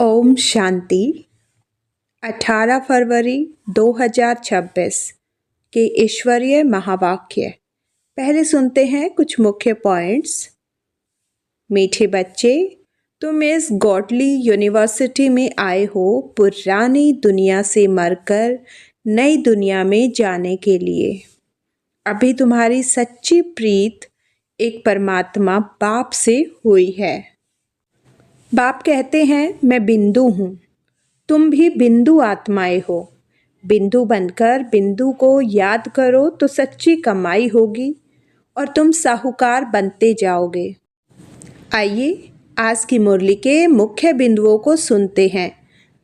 ओम शांति। 18 फरवरी 2026 के ईश्वरीय महावाक्य। पहले सुनते हैं कुछ मुख्य पॉइंट्स। मीठे बच्चे, तुम इस गॉडली यूनिवर्सिटी में आए हो पुरानी दुनिया से मरकर नई दुनिया में जाने के लिए। अभी तुम्हारी सच्ची प्रीत एक परमात्मा बाप से हुई है। बाप कहते हैं मैं बिंदु हूँ, तुम भी बिंदु आत्माएं हो। बिंदु बनकर बिंदु को याद करो तो सच्ची कमाई होगी और तुम साहूकार बनते जाओगे। आइए आज की मुरली के मुख्य बिंदुओं को सुनते हैं,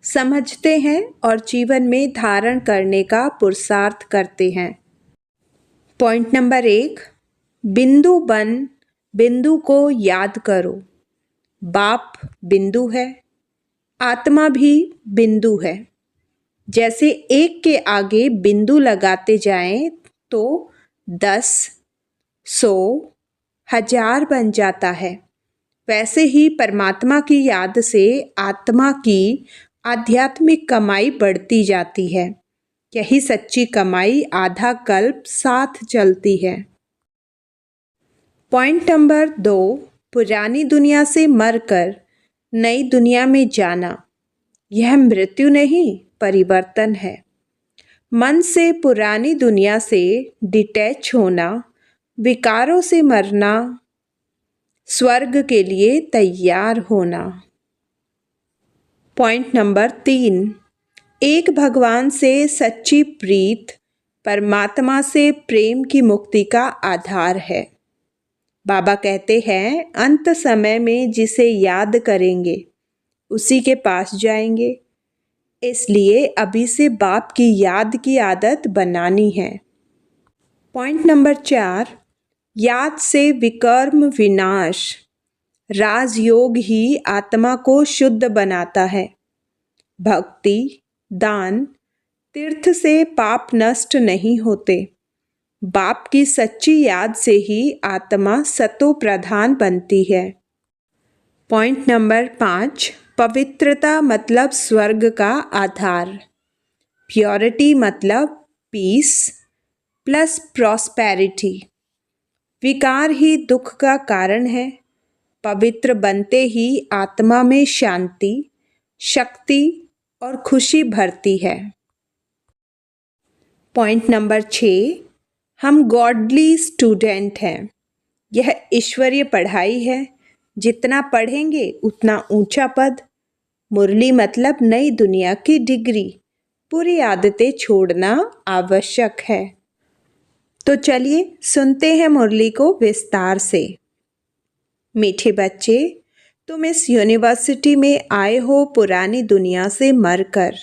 समझते हैं और जीवन में धारण करने का पुरुषार्थ करते हैं। पॉइंट नंबर 1, बिंदु बन बिंदु को याद करो। बाप बिंदु है, आत्मा भी बिंदु है। जैसे एक के आगे बिंदु लगाते जाएं तो 10, 100, 1000 बन जाता है। वैसे ही परमात्मा की याद से आत्मा की आध्यात्मिक कमाई बढ़ती जाती है। यही सच्ची कमाई आधा कल्प साथ चलती है। पॉइंट नंबर 2, पुरानी दुनिया से मरकर नई दुनिया में जाना। यह मृत्यु नहीं, परिवर्तन है। मन से पुरानी दुनिया से डिटैच होना, विकारों से मरना, स्वर्ग के लिए तैयार होना। पॉइंट नंबर 3, एक भगवान से सच्ची प्रीत परमात्मा से प्रेम की मुक्ति का आधार है। बाबा कहते हैं अंत समय में जिसे याद करेंगे उसी के पास जाएंगे। इसलिए अभी से बाप की याद की आदत बनानी है। पॉइंट नंबर 4, याद से विकर्म विनाश। राजयोग ही आत्मा को शुद्ध बनाता है। भक्ति, दान, तीर्थ से पाप नष्ट नहीं होते। बाप की सच्ची याद से ही आत्मा सतो प्रधान बनती है। पॉइंट नंबर 5, पवित्रता मतलब स्वर्ग का आधार। प्योरिटी मतलब पीस प्लस प्रॉस्पेरिटी। विकार ही दुख का कारण है। पवित्र बनते ही आत्मा में शांति, शक्ति और खुशी भरती है। पॉइंट नंबर 6, हम गॉडली स्टूडेंट हैं। यह ईश्वरीय पढ़ाई है। जितना पढ़ेंगे उतना ऊंचा पद। मुरली मतलब नई दुनिया की डिग्री। पूरी आदतें छोड़ना आवश्यक है। तो चलिए सुनते हैं मुरली को विस्तार से। मीठे बच्चे, तुम इस यूनिवर्सिटी में आए हो पुरानी दुनिया से मरकर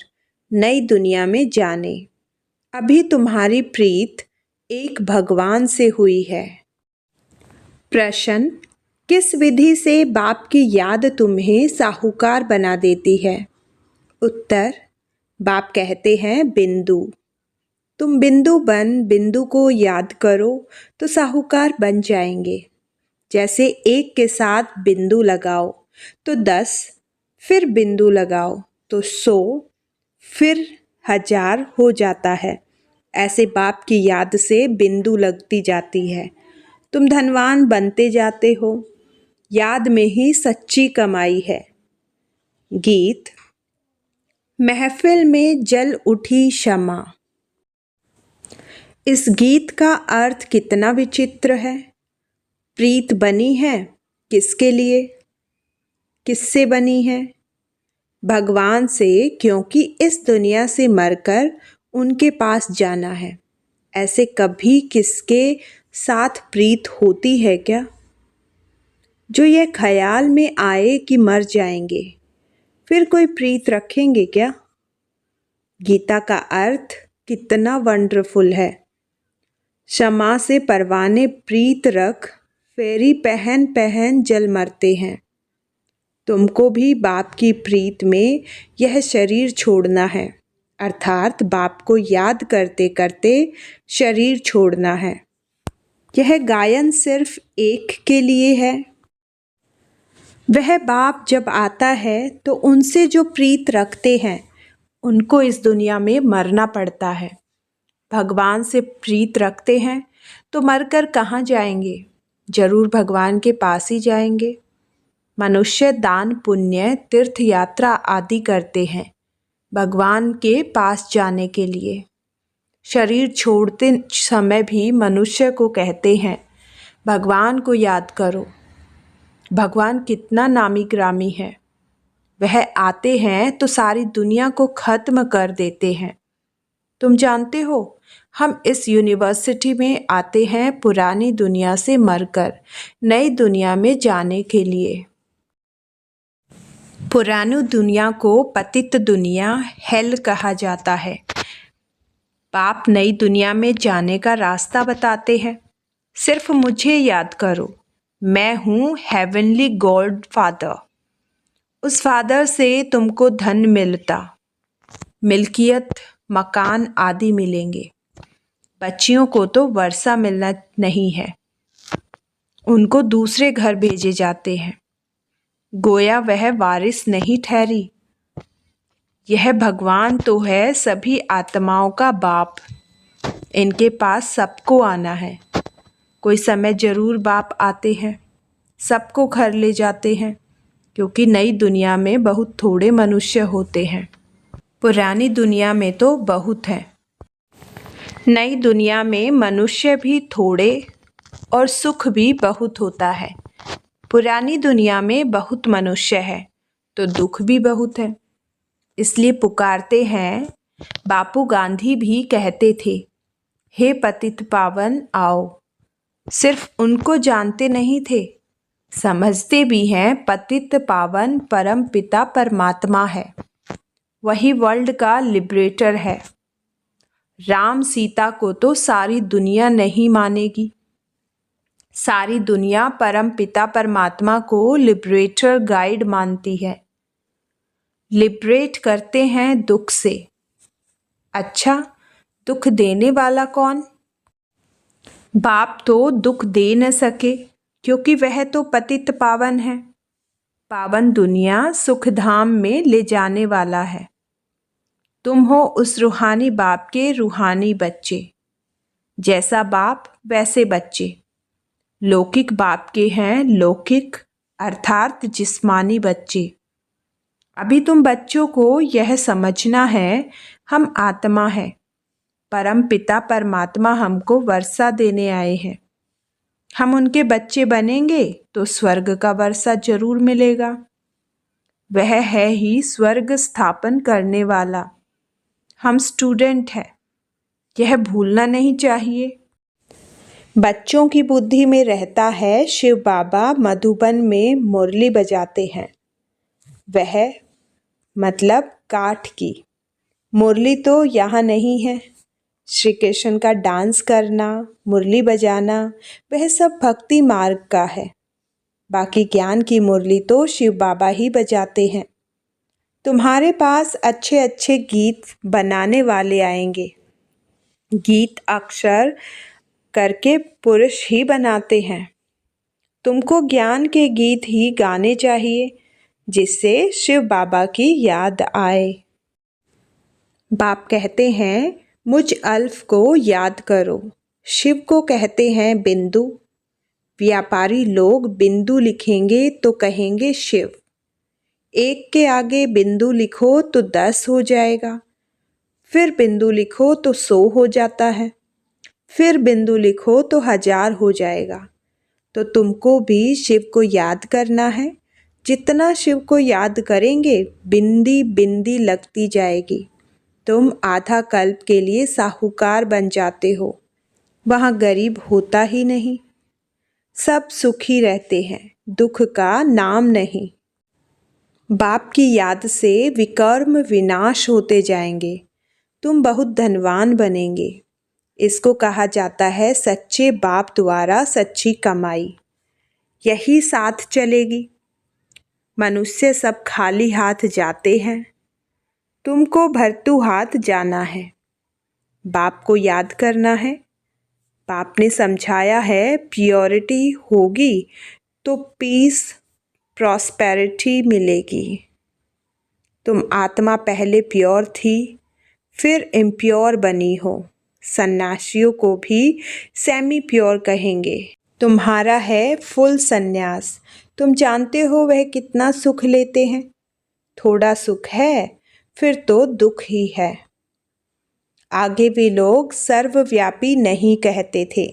नई दुनिया में जाने। अभी तुम्हारी प्रीत एक भगवान से हुई है। प्रश्न, किस विधि से बाप की याद तुम्हें साहूकार बना देती है? उत्तर, बाप कहते हैं बिंदु। तुम बिंदु बन बिंदु को याद करो तो साहूकार बन जाएंगे। जैसे एक के साथ बिंदु लगाओ तो 10, फिर बिंदु लगाओ तो 100, फिर 1000 हो जाता है। ऐसे बाप की याद से बिंदु लगती जाती है। तुम धनवान बनते जाते हो। याद में ही सच्ची कमाई है। गीत। महफिल में जल उठी शमा। इस गीत का अर्थ कितना विचित्र है। प्रीत बनी है किसके लिए, किससे बनी है? भगवान से, क्योंकि इस दुनिया से मरकर उनके पास जाना है। ऐसे कभी किसके साथ प्रीत होती है क्या? जो यह ख्याल में आए कि मर जाएंगे, फिर कोई प्रीत रखेंगे क्या? गीता का अर्थ कितना वंडरफुल है। क्षमा से परवाने प्रीत रख, फेरी पहन पहन जल मरते हैं। तुमको भी बाप की प्रीत में यह शरीर छोड़ना है, अर्थात बाप को याद करते करते शरीर छोड़ना है। यह गायन सिर्फ एक के लिए है। वह बाप जब आता है तो उनसे जो प्रीत रखते हैं उनको इस दुनिया में मरना पड़ता है। भगवान से प्रीत रखते हैं तो मरकर कहाँ जाएंगे? जरूर भगवान के पास ही जाएंगे। मनुष्य दान पुण्य तीर्थ यात्रा आदि करते हैं भगवान के पास जाने के लिए। शरीर छोड़ते समय भी मनुष्य को कहते हैं भगवान को याद करो। भगवान कितना नामी ग्रामी है। वह आते हैं तो सारी दुनिया को खत्म कर देते हैं। तुम जानते हो हम इस यूनिवर्सिटी में आते हैं पुरानी दुनिया से मरकर नई दुनिया में जाने के लिए। पुरानी दुनिया को पतित दुनिया हेल कहा जाता है। बाप नई दुनिया में जाने का रास्ता बताते हैं। सिर्फ मुझे याद करो, मैं हूँ हेवनली गॉड फादर। उस फादर से तुमको धन मिलता, मिल्कियत, मकान आदि मिलेंगे। बच्चियों को तो वर्षा मिलना नहीं है, उनको दूसरे घर भेजे जाते हैं। गोया वह वारिस नहीं ठहरी। यह भगवान तो है सभी आत्माओं का बाप। इनके पास सबको आना है। कोई समय जरूर बाप आते हैं, सबको घर ले जाते हैं, क्योंकि नई दुनिया में बहुत थोड़े मनुष्य होते हैं। पुरानी दुनिया में तो बहुत हैं। नई दुनिया में मनुष्य भी थोड़े और सुख भी बहुत होता है। पुरानी दुनिया में बहुत मनुष्य है तो दुख भी बहुत है। इसलिए पुकारते हैं। बापू गांधी भी कहते थे, हे पतित पावन आओ। सिर्फ उनको जानते नहीं थे, समझते भी हैं पतित पावन परम पिता परमात्मा है। वही वर्ल्ड का लिबरेटर है। राम सीता को तो सारी दुनिया नहीं मानेगी। सारी दुनिया परम पिता परमात्मा को लिबरेटर गाइड मानती है। लिबरेट करते हैं दुख से। अच्छा, दुख देने वाला कौन? बाप तो दुख दे न सके, क्योंकि वह तो पतित पावन है। पावन दुनिया सुखधाम में ले जाने वाला है। तुम हो उस रूहानी बाप के रूहानी बच्चे। जैसा बाप वैसे बच्चे। लौकिक बाप के हैं लौकिक अर्थात जिस्मानी बच्चे। अभी तुम बच्चों को यह समझना है, हम आत्मा हैं। परम पिता परमात्मा हमको वर्षा देने आए हैं। हम उनके बच्चे बनेंगे तो स्वर्ग का वर्षा जरूर मिलेगा। वह है ही स्वर्ग स्थापन करने वाला। हम स्टूडेंट हैं, यह भूलना नहीं चाहिए। बच्चों की बुद्धि में रहता है शिव बाबा मधुबन में मुरली बजाते हैं। वह मतलब काठ की मुरली तो यहाँ नहीं है। श्री कृष्ण का डांस करना, मुरली बजाना, वह सब भक्ति मार्ग का है। बाकी ज्ञान की मुरली तो शिव बाबा ही बजाते हैं। तुम्हारे पास अच्छे अच्छे गीत बनाने वाले आएंगे। गीत अक्षर करके पुरुष ही बनाते हैं। तुमको ज्ञान के गीत ही गाने चाहिए, जिससे शिव बाबा की याद आए। बाप कहते हैं, मुझ अल्फ को याद करो। शिव को कहते हैं बिंदु। व्यापारी लोग बिंदु लिखेंगे तो कहेंगे शिव। एक के आगे बिंदु लिखो तो 10 हो जाएगा। फिर बिंदु लिखो तो 100 हो जाता है। फिर बिंदु लिखो तो 1000 हो जाएगा। तो तुमको भी शिव को याद करना है। जितना शिव को याद करेंगे बिंदी बिंदी लगती जाएगी। तुम आधा कल्प के लिए साहूकार बन जाते हो। वहाँ गरीब होता ही नहीं, सब सुखी रहते हैं, दुख का नाम नहीं। बाप की याद से विकर्म विनाश होते जाएंगे। तुम बहुत धनवान बनेंगे। इसको कहा जाता है सच्चे बाप द्वारा सच्ची कमाई। यही साथ चलेगी। मनुष्य सब खाली हाथ जाते हैं, तुमको भरतू हाथ जाना है। बाप को याद करना है। बाप ने समझाया है प्योरिटी होगी तो पीस प्रॉस्पेरिटी मिलेगी। तुम आत्मा पहले प्योर थी, फिर इम्प्योर बनी हो। सन्यासियों को भी सेमी प्योर कहेंगे। तुम्हारा है फुल सन्यास। तुम जानते हो वह कितना सुख लेते हैं। थोड़ा सुख है, फिर तो दुख ही है। आगे भी लोग सर्वव्यापी नहीं कहते थे।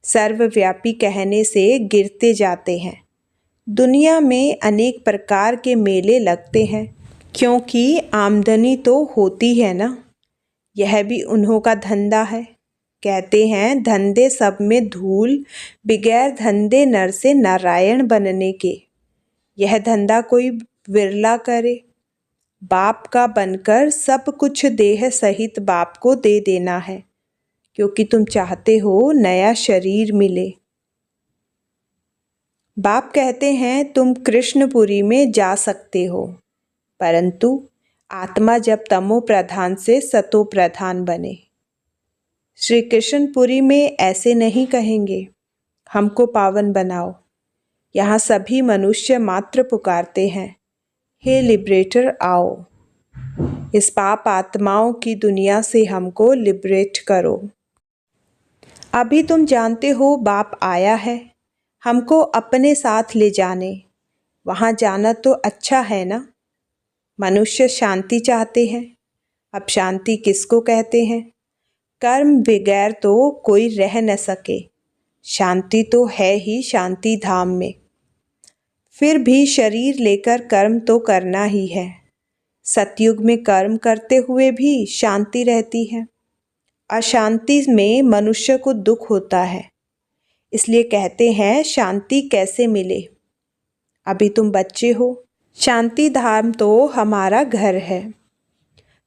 सर्वव्यापी कहने से गिरते जाते हैं। दुनिया में अनेक प्रकार के मेले लगते हैं, क्योंकि आमदनी तो होती है ना। यह भी उन्हों का धंधा है। कहते हैं धंधे सब में धूल, बगैर धंधे नर से नारायण बनने के। यह धंधा कोई विरला करे। बाप का बनकर सब कुछ देह सहित बाप को दे देना है, क्योंकि तुम चाहते हो नया शरीर मिले। बाप कहते हैं तुम कृष्णपुरी में जा सकते हो, परंतु आत्मा जब तमो प्रधान से सतो प्रधान बने। श्री कृष्णपुरी में ऐसे नहीं कहेंगे हमको पावन बनाओ। यहाँ सभी मनुष्य मात्र पुकारते हैं, हे लिबरेटर आओ, इस पाप आत्माओं की दुनिया से हमको लिबरेट करो। अभी तुम जानते हो बाप आया है हमको अपने साथ ले जाने। वहाँ जाना तो अच्छा है ना। मनुष्य शांति चाहते हैं। अब शांति किसको कहते हैं? कर्म बगैर तो कोई रह न सके। शांति तो है ही शांति धाम में। फिर भी शरीर लेकर कर्म तो करना ही है। सतयुग में कर्म करते हुए भी शांति रहती है। अशांति में मनुष्य को दुख होता है। इसलिए कहते हैं शांति कैसे मिले। अभी तुम बच्चे हो। शांति धाम तो हमारा घर है।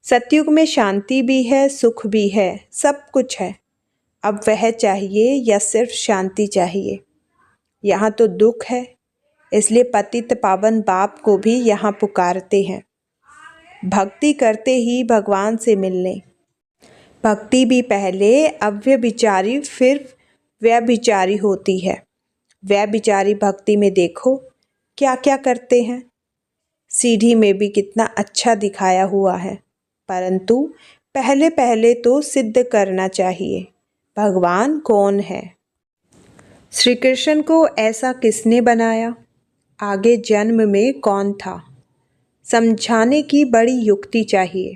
सतयुग में शांति भी है, सुख भी है, सब कुछ है। अब वह चाहिए या सिर्फ शांति चाहिए? यहाँ तो दुख है, इसलिए पतित पावन बाप को भी यहाँ पुकारते हैं। भक्ति करते ही भगवान से मिलने। भक्ति भी पहले अव्यभिचारी फिर व्यभिचारी होती है। व्यभिचारी भक्ति में देखो क्या क्या करते हैं। सीढ़ी में भी कितना अच्छा दिखाया हुआ है, परंतु पहले पहले तो सिद्ध करना चाहिए भगवान कौन है। श्री कृष्ण को ऐसा किसने बनाया? आगे जन्म में कौन था? समझाने की बड़ी युक्ति चाहिए।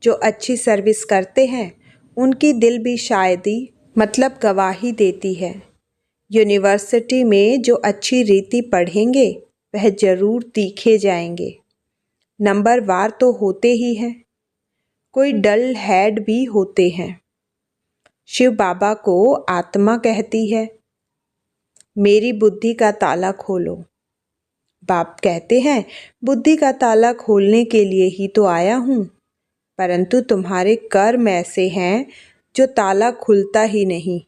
जो अच्छी सर्विस करते हैं उनकी दिल भी शायदी मतलब गवाही देती है। यूनिवर्सिटी में जो अच्छी रीति पढ़ेंगे वह जरूर तीखे जाएंगे। नंबर वार तो होते ही हैं, कोई डल हेड भी होते हैं। शिव बाबा को आत्मा कहती है मेरी बुद्धि का ताला खोलो। बाप कहते हैं बुद्धि का ताला खोलने के लिए ही तो आया हूँ, परंतु तुम्हारे कर्म ऐसे हैं जो ताला खुलता ही नहीं।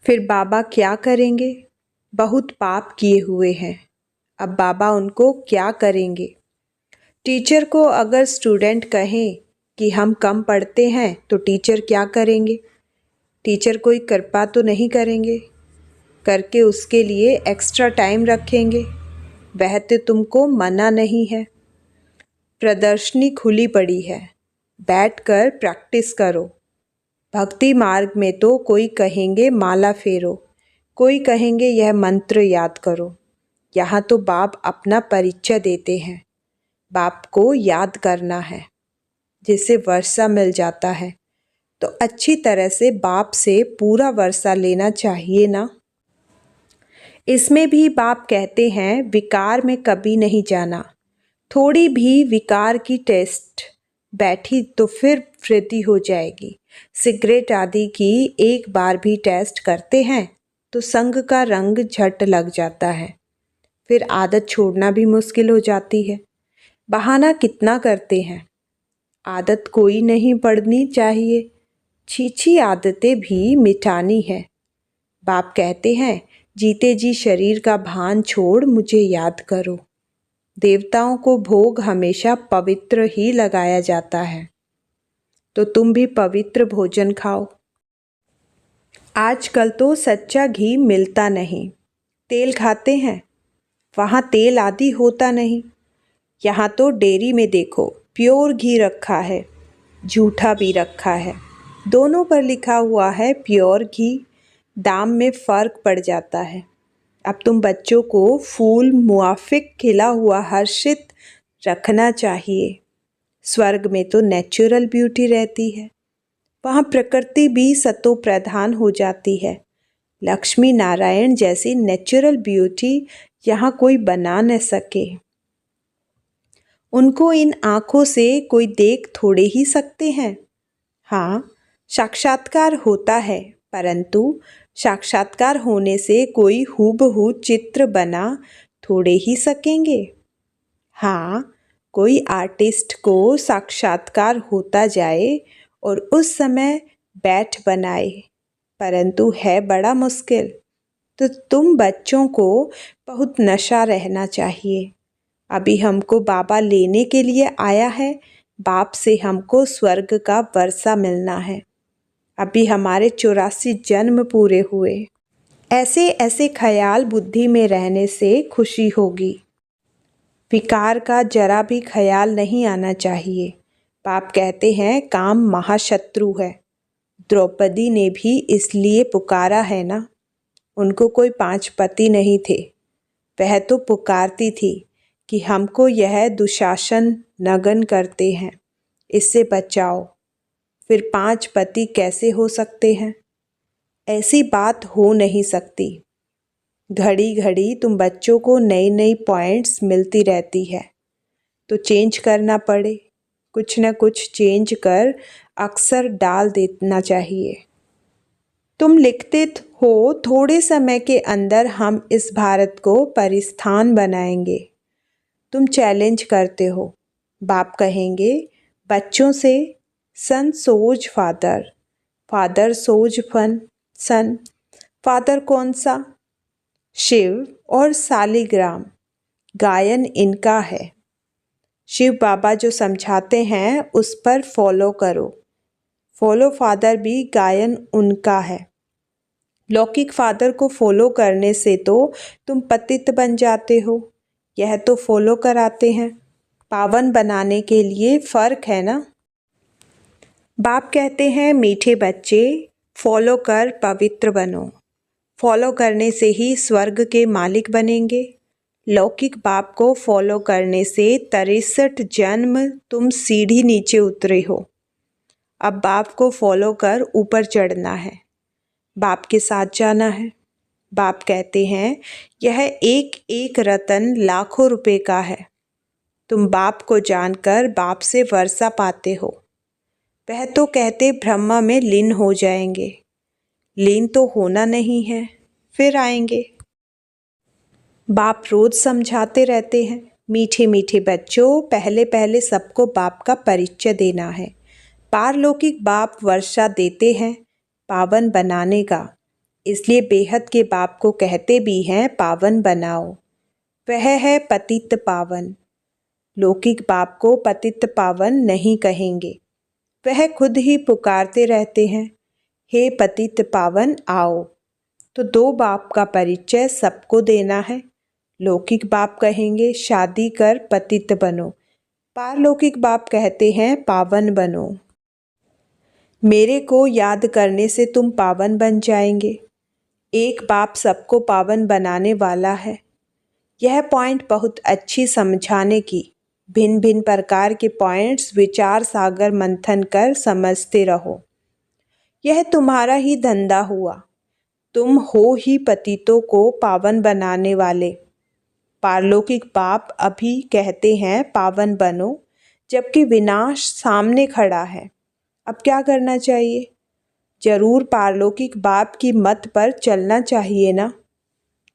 फिर बाबा क्या करेंगे? बहुत पाप किए हुए हैं, अब बाबा उनको क्या करेंगे? टीचर को अगर स्टूडेंट कहें कि हम कम पढ़ते हैं तो टीचर क्या करेंगे? टीचर कोई कृपा तो नहीं करेंगे, करके उसके लिए एक्स्ट्रा टाइम रखेंगे। वह तो तुमको मना नहीं है। प्रदर्शनी खुली पड़ी है, बैठकर प्रैक्टिस करो। भक्ति मार्ग में तो कोई कहेंगे माला फेरो, कोई कहेंगे यह मंत्र याद करो। यहाँ तो बाप अपना परिचय देते हैं। बाप को याद करना है। जिससे वर्षा मिल जाता है तो अच्छी तरह से बाप से पूरा वर्षा लेना चाहिए ना। इसमें भी बाप कहते हैं विकार में कभी नहीं जाना। थोड़ी भी विकार की टेस्ट बैठी तो फिर वृद्धि हो जाएगी। सिगरेट आदि की एक बार भी टेस्ट करते हैं तो संग का रंग झट लग जाता है। फिर आदत छोड़ना भी मुश्किल हो जाती है। बहाना कितना करते हैं। आदत कोई नहीं पड़नी चाहिए, छीछी आदतें भी मिटानी है। बाप कहते हैं जीते जी शरीर का भान छोड़ मुझे याद करो। देवताओं को भोग हमेशा पवित्र ही लगाया जाता है, तो तुम भी पवित्र भोजन खाओ। आजकल तो सच्चा घी मिलता नहीं, तेल खाते हैं। वहाँ तेल आदि होता नहीं। यहाँ तो डेयरी में देखो, प्योर घी रखा है, झूठा भी रखा है, दोनों पर लिखा हुआ है प्योर घी। दाम में फ़र्क पड़ जाता है। अब तुम बच्चों को फूल मुआफिक खिला हुआ हर्षित रखना चाहिए। स्वर्ग में तो नेचुरल ब्यूटी रहती है, वहाँ प्रकृति भी सतो प्रधान हो जाती है। लक्ष्मी नारायण जैसी नेचुरल ब्यूटी यहाँ कोई बना न सके। उनको इन आँखों से कोई देख थोड़े ही सकते हैं। हाँ, साक्षात्कार होता है, परंतु साक्षात्कार होने से कोई हूबहू चित्र बना थोड़े ही सकेंगे। हाँ, कोई आर्टिस्ट को साक्षात्कार होता जाए और उस समय बैठ बनाए, परंतु है बड़ा मुश्किल। तो तुम बच्चों को बहुत नशा रहना चाहिए। अभी हमको बाबा लेने के लिए आया है, बाप से हमको स्वर्ग का वर्षा मिलना है। अभी हमारे 84 जन्म पूरे हुए। ऐसे ऐसे ख्याल बुद्धि में रहने से खुशी होगी। विकार का जरा भी ख्याल नहीं आना चाहिए। बाप कहते हैं काम महाशत्रु है। द्रौपदी ने भी इसलिए पुकारा है ना, उनको कोई 5 पति नहीं थे। वह तो पुकारती थी कि हमको यह दुशासन नगन करते हैं, इससे बचाओ। फिर 5 पति कैसे हो सकते हैं? ऐसी बात हो नहीं सकती। घड़ी घड़ी तुम बच्चों को नई नई पॉइंट्स मिलती रहती है, तो चेंज करना पड़े, कुछ न कुछ चेंज कर अक्सर डाल देना चाहिए। तुम लिखते हो थोड़े समय के अंदर हम इस भारत को परिस्थान बनाएंगे। तुम चैलेंज करते हो। बाप कहेंगे बच्चों से, सन सोज फादर, फादर सोज फन सन। फादर कौन सा? शिव और सालिग्राम, गायन इनका है। शिव बाबा जो समझाते हैं उस पर फॉलो करो। फॉलो फादर भी गायन उनका है। लौकिक फादर को फॉलो करने से तो तुम पतित बन जाते हो, यह तो फॉलो कराते हैं। पावन बनाने के लिए फ़र्क है ना। बाप कहते हैं मीठे बच्चे, फॉलो कर पवित्र बनो। फॉलो करने से ही स्वर्ग के मालिक बनेंगे। लौकिक बाप को फॉलो करने से 63 जन्म तुम सीढ़ी नीचे उतरे हो। अब बाप को फॉलो कर ऊपर चढ़ना है, बाप के साथ जाना है। बाप कहते हैं यह एक एक रतन लाखों रुपए का है। तुम बाप को जानकर बाप से वर्षा पाते हो। वह तो कहते ब्रह्मा में लीन हो जाएंगे। लीन तो होना नहीं है, फिर आएंगे। बाप रोज समझाते रहते हैं मीठे मीठे बच्चों, पहले पहले सबको बाप का परिचय देना है। पारलौकिक बाप वर्षा देते हैं पावन बनाने का, इसलिए बेहद के बाप को कहते भी हैं पावन बनाओ। वह है पतित पावन। लौकिक बाप को पतित पावन नहीं कहेंगे, वह खुद ही पुकारते रहते हैं हे पतित पावन आओ। तो 2 बाप का परिचय सबको देना है। लौकिक बाप कहेंगे शादी कर पतित बनो, पारलौकिक बाप कहते हैं पावन बनो। मेरे को याद करने से तुम पावन बन जाएंगे। एक बाप सबको पावन बनाने वाला है। यह पॉइंट बहुत अच्छी समझाने की। भिन्न भिन्न प्रकार के पॉइंट्स विचार सागर मंथन कर समझते रहो। यह तुम्हारा ही धंधा हुआ। तुम हो ही पतितों को पावन बनाने वाले। पारलौकिक बाप अभी कहते हैं पावन बनो, जबकि विनाश सामने खड़ा है। अब क्या करना चाहिए? जरूर पारलौकिक बाप की मत पर चलना चाहिए ना।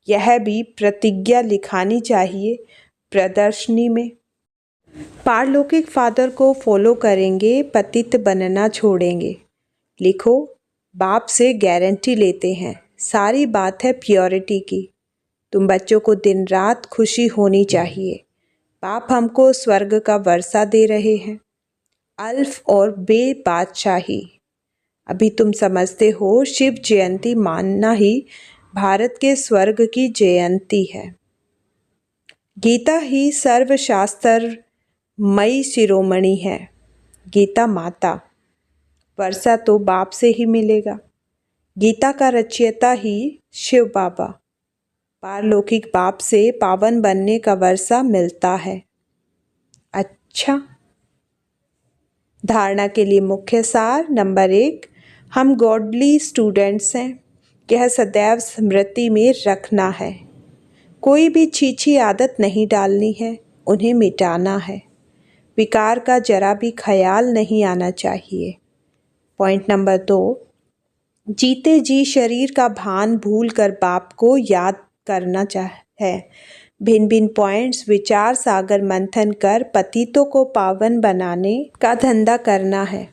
यह भी प्रतिज्ञा लिखानी चाहिए प्रदर्शनी में। पारलौकिक फादर को फॉलो करेंगे, पतित बनना छोड़ेंगे। लिखो, बाप से गारंटी लेते हैं। सारी बात है प्योरिटी की। तुम बच्चों को दिन रात खुशी होनी चाहिए। बाप हमको स्वर्ग का वर्षा दे रहे हैं, अल्फ और बे बादशाही। अभी तुम समझते हो शिव जयंती मानना ही भारत के स्वर्ग की जयंती है। गीता ही सर्वशास्त्र मई शिरोमणि है। गीता माता, वर्षा तो बाप से ही मिलेगा। गीता का रचयिता ही शिव बाबा, पारलौकिक बाप से पावन बनने का वर्षा मिलता है। अच्छा, धारणा के लिए मुख्य सार नंबर 1, हम गॉडली स्टूडेंट्स हैं। यह सदैव स्मृति में रखना है। कोई भी छीछी आदत नहीं डालनी है, उन्हें मिटाना है। विकार का जरा भी ख्याल नहीं आना चाहिए। पॉइंट नंबर 2, जीते जी शरीर का भान भूल कर बाप को याद करना है। भिन्न भिन्न पॉइंट्स विचार सागर मंथन कर पतितों को पावन बनाने का धंधा करना है।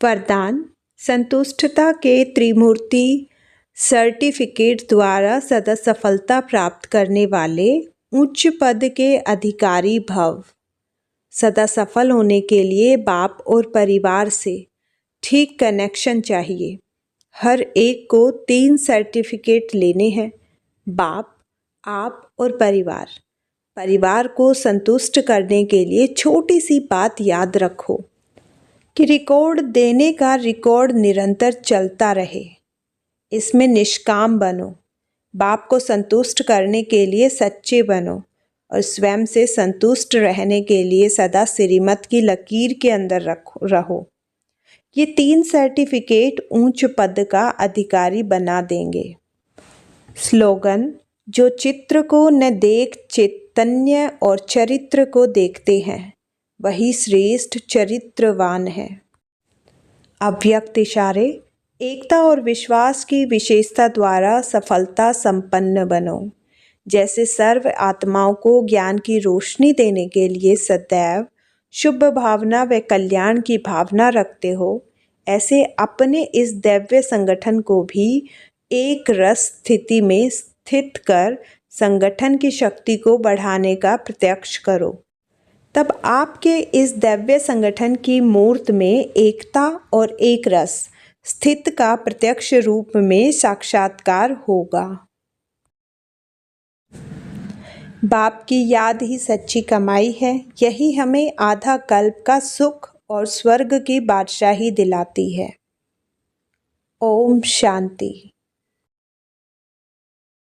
वरदान, संतुष्टता के त्रिमूर्ति सर्टिफिकेट द्वारा सदा सफलता प्राप्त करने वाले उच्च पद के अधिकारी भव। सदा सफल होने के लिए बाप और परिवार से ठीक कनेक्शन चाहिए। हर एक को 3 सर्टिफिकेट लेने हैं, बाप, आप और परिवार। परिवार को संतुष्ट करने के लिए छोटी सी बात याद रखो कि रिकॉर्ड देने का रिकॉर्ड निरंतर चलता रहे। इसमें निष्काम बनो। बाप को संतुष्ट करने के लिए सच्चे बनो और स्वयं से संतुष्ट रहने के लिए सदा श्रीमत की लकीर के अंदर रहो। ये 3 सर्टिफिकेट ऊंच पद का अधिकारी बना देंगे। स्लोगन, जो चित्र को न देख चैतन्य और चरित्र को देखते हैं, वही श्रेष्ठ चरित्रवान है। अव्यक्त इशारे, एकता और विश्वास की विशेषता द्वारा सफलता संपन्न बनो। जैसे सर्व आत्माओं को ज्ञान की रोशनी देने के लिए सदैव शुभ भावना व कल्याण की भावना रखते हो, ऐसे अपने इस दिव्य संगठन को भी एक रस स्थिति में स्थित कर संगठन की शक्ति को बढ़ाने का प्रत्यक्ष करो। तब आपके इस दिव्य संगठन की मूर्त में एकता और एक रस स्थित का प्रत्यक्ष रूप में साक्षात्कार होगा। बाप की याद ही सच्ची कमाई है। यही हमें आधा कल्प का सुख और स्वर्ग की बादशाही दिलाती है। ओम शांति।